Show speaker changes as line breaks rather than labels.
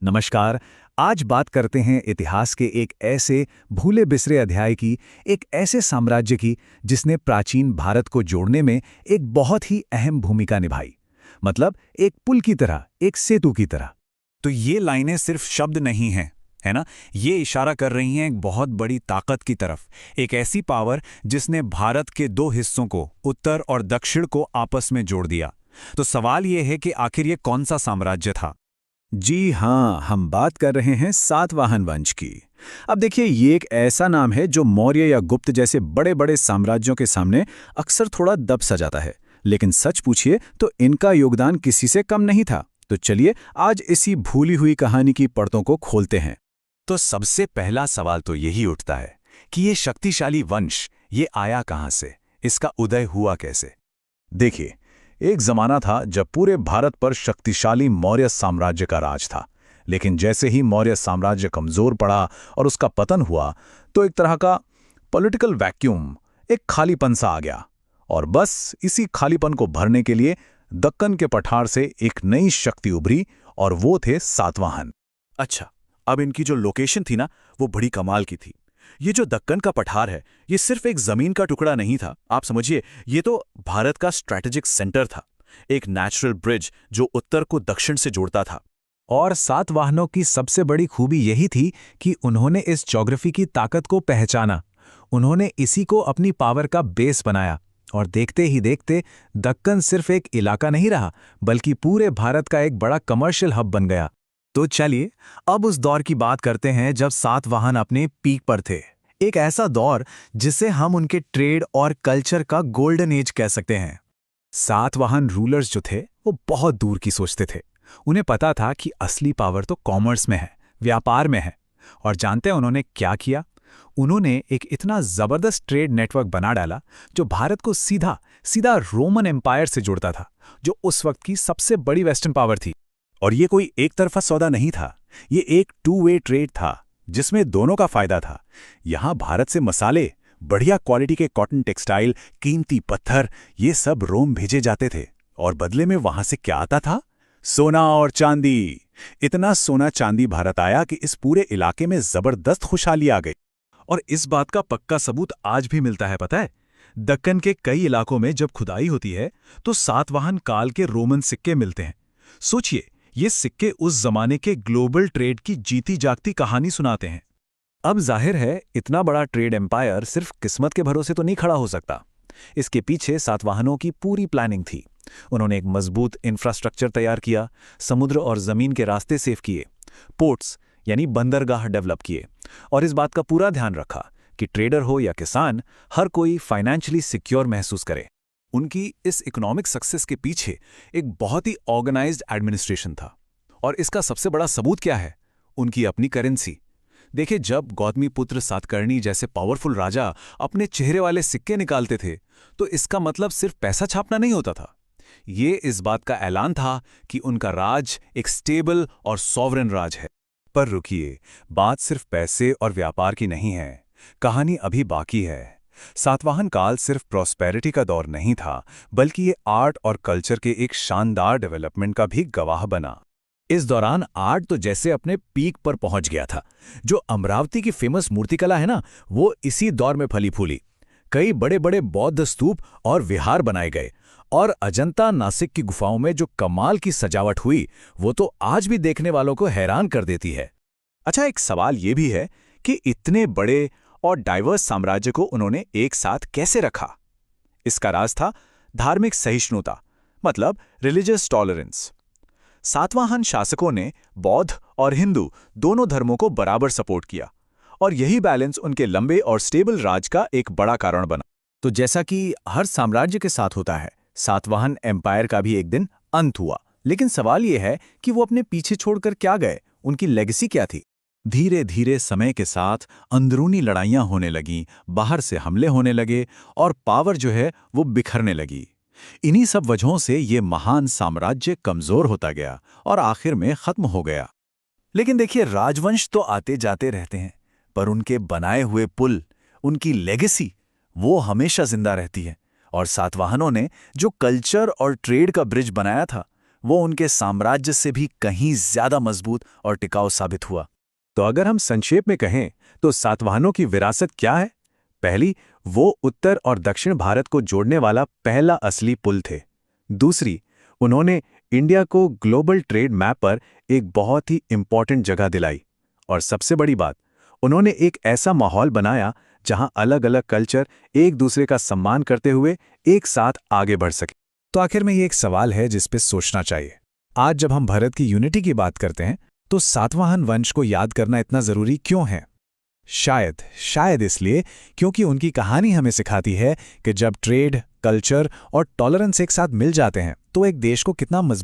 नमस्कार। आज बात करते हैं इतिहास के एक ऐसे भूले बिसरे अध्याय की, एक ऐसे साम्राज्य की जिसने प्राचीन भारत को जोड़ने में एक बहुत ही अहम भूमिका निभाई। मतलब एक पुल की तरह, एक सेतु की तरह।
तो ये लाइनें सिर्फ शब्द नहीं हैं, है ना? ये इशारा कर रही हैं एक बहुत बड़ी ताकत की तरफ, एक ऐसी पावर जिसने भारत के दो हिस्सों को, उत्तर और दक्षिण को आपस में जोड़ दिया। तो सवाल ये है कि आखिर ये कौन सा साम्राज्य था?
जी हाँ, हम बात कर रहे हैं सातवाहन वंश की। अब देखिए, ये एक ऐसा नाम है जो मौर्य या गुप्त जैसे बड़े बड़े साम्राज्यों के सामने अक्सर थोड़ा दब सा जाता है। लेकिन सच पूछिए तो इनका योगदान किसी से कम नहीं था। तो चलिए आज इसी भूली हुई कहानी की परतों को खोलते हैं।
तो सबसे पहला सवाल तो यही उठता है कि ये शक्तिशाली वंश ये आया कहाँ से, इसका उदय हुआ कैसे?
देखिए, एक जमाना था जब पूरे भारत पर शक्तिशाली मौर्य साम्राज्य का राज था। लेकिन जैसे ही मौर्य साम्राज्य कमजोर पड़ा और उसका पतन हुआ, तो एक तरह का पॉलिटिकल वैक्यूम, एक खालीपन सा आ गया। और बस इसी खालीपन को भरने के लिए दक्कन के पठार से एक नई शक्ति उभरी, और वो थे सातवाहन।
अच्छा, अब इनकी जो लोकेशन थी ना, वो बड़ी कमाल की थी। ये जो दक्कन का पठार है, ये सिर्फ एक जमीन का टुकड़ा नहीं था। आप समझिए, ये तो भारत का स्ट्रैटेजिक सेंटर था, एक नेचुरल ब्रिज जो उत्तर को दक्षिण से जोड़ता था।
और सातवाहनों की सबसे बड़ी खूबी यही थी कि उन्होंने इस ज्योग्राफी की ताकत को पहचाना। उन्होंने इसी को अपनी पावर का बेस बनाया। और देखते ही देखते दक्कन सिर्फ एक इलाका नहीं रहा, बल्कि पूरे भारत का एक बड़ा कमर्शियल हब बन गया। तो चलिए अब उस दौर की बात करते हैं जब सातवाहन अपने पीक पर थे। एक ऐसा दौर जिसे हम उनके ट्रेड और कल्चर का गोल्डन एज कह सकते हैं। सातवाहन रूलर्स जो थे वो बहुत दूर की सोचते थे। उन्हें पता था कि असली पावर तो कॉमर्स में है, व्यापार में है। और जानते हैं उन्होंने क्या किया? उन्होंने एक इतना जबरदस्त ट्रेड नेटवर्क बना डाला जो भारत को सीधा सीधा रोमन एम्पायर से जोड़ता था, जो उस वक्त की सबसे बड़ी वेस्टर्न पावर थी।
और ये कोई एक तरफा सौदा नहीं था, ये एक टू वे ट्रेड था जिसमें दोनों का फायदा था। यहाँ भारत से मसाले, बढ़िया क्वालिटी के कॉटन टेक्सटाइल, कीमती पत्थर, ये सब रोम भेजे जाते थे। और बदले में वहां से क्या आता था? सोना और चांदी। इतना सोना चांदी भारत आया कि इस पूरे इलाके में जबरदस्त खुशहाली आ गई।
और इस बात का पक्का सबूत आज भी मिलता है, पता है? दक्कन के कई इलाकों में जब खुदाई होती है तो सातवाहन काल के रोमन सिक्के मिलते हैं। सोचिए, ये सिक्के उस जमाने के ग्लोबल ट्रेड की जीती जागती कहानी सुनाते हैं। अब जाहिर है, इतना बड़ा ट्रेड एम्पायर सिर्फ किस्मत के भरोसे तो नहीं खड़ा हो सकता। इसके पीछे सातवाहनों की पूरी प्लानिंग थी। उन्होंने एक मजबूत इंफ्रास्ट्रक्चर तैयार किया, समुद्र और जमीन के रास्ते सेफ किए, पोर्ट्स यानी बंदरगाह डेवलप किए, और इस बात का पूरा ध्यान रखा कि ट्रेडर हो या किसान, हर कोई फाइनेंशियली सिक्योर महसूस करे। उनकी इस इकोनॉमिक सक्सेस के पीछे एक बहुत ही ऑर्गेनाइज्ड एडमिनिस्ट्रेशन था। और इसका सबसे बड़ा सबूत क्या है? उनकी अपनी करेंसी। देखिए, जब गौतमीपुत्र सातकर्णी जैसे पावरफुल राजा अपने चेहरे वाले सिक्के निकालते थे, तो इसका मतलब सिर्फ पैसा छापना नहीं होता था। ये इस बात का ऐलान था कि उनका राज एक स्टेबल और सॉवरेन राज है। पर रुकिए, बात सिर्फ पैसे और व्यापार की नहीं है, कहानी अभी बाकी है। सातवाहन काल सिर्फ प्रॉस्पेरिटी का दौर नहीं था, बल्कि ये आर्ट और कल्चर के एक शानदार डेवलपमेंट का भी गवाह बना। इस दौरान आर्ट तो जैसे अपने पीक पर पहुंच गया था। जो अमरावती की फेमस मूर्तिकला है ना, वो इसी दौर में फली फूली। कई बड़े बड़े बौद्ध स्तूप और विहार बनाए गए, और अजंता नासिक की गुफाओं में जो कमाल की सजावट हुई, वो तो आज भी देखने वालों को हैरान कर देती है।
अच्छा, एक सवाल ये भी है कि इतने बड़े और डाइवर्स साम्राज्य को उन्होंने एक साथ कैसे रखा? इसका राज था धार्मिक सहिष्णुता, मतलब रिलीजियस टॉलरेंस। सातवाहन शासकों ने बौद्ध और हिंदू दोनों धर्मों को बराबर सपोर्ट किया, और यही बैलेंस उनके लंबे और स्टेबल राज का एक बड़ा कारण बना।
तो जैसा कि हर साम्राज्य के साथ होता है, सातवाहन एम्पायर का भी एक दिन अंत हुआ। लेकिन सवाल यह है कि वो अपने पीछे छोड़कर क्या गए, उनकी लेगेसी क्या थी? धीरे धीरे समय के साथ अंदरूनी लड़ाइयां होने लगीं, बाहर से हमले होने लगे, और पावर जो है वो बिखरने लगी। इन्हीं सब वजहों से ये महान साम्राज्य कमजोर होता गया और आखिर में खत्म हो गया। लेकिन देखिए, राजवंश तो आते जाते रहते हैं, पर उनके बनाए हुए पुल, उनकी लेगेसी, वो हमेशा जिंदा रहती है। और सातवाहनों ने जो कल्चर और ट्रेड का ब्रिज बनाया था,
वो उनके साम्राज्य से भी कहीं ज्यादा मजबूत और टिकाऊ साबित हुआ।
तो अगर हम संक्षेप में कहें तो सातवाहनों की विरासत क्या है? पहली, वो उत्तर और दक्षिण भारत को जोड़ने वाला पहला असली पुल थे। दूसरी, उन्होंने इंडिया को ग्लोबल ट्रेड मैप पर एक बहुत ही इंपॉर्टेंट जगह दिलाई। और सबसे बड़ी बात, उन्होंने एक ऐसा माहौल बनाया जहां अलग अलग कल्चर एक दूसरे का सम्मान करते हुए एक साथ आगे बढ़ सके।
तो आखिर में ये एक सवाल है जिस पे सोचना चाहिए। आज जब हम भारत की यूनिटी की बात करते हैं तो सातवाहन वंश को याद करना इतना जरूरी क्यों है? शायद इसलिए क्योंकि उनकी कहानी हमें सिखाती है कि जब ट्रेड, कल्चर और टॉलरेंस एक साथ मिल जाते हैं तो एक देश को कितना मजबूत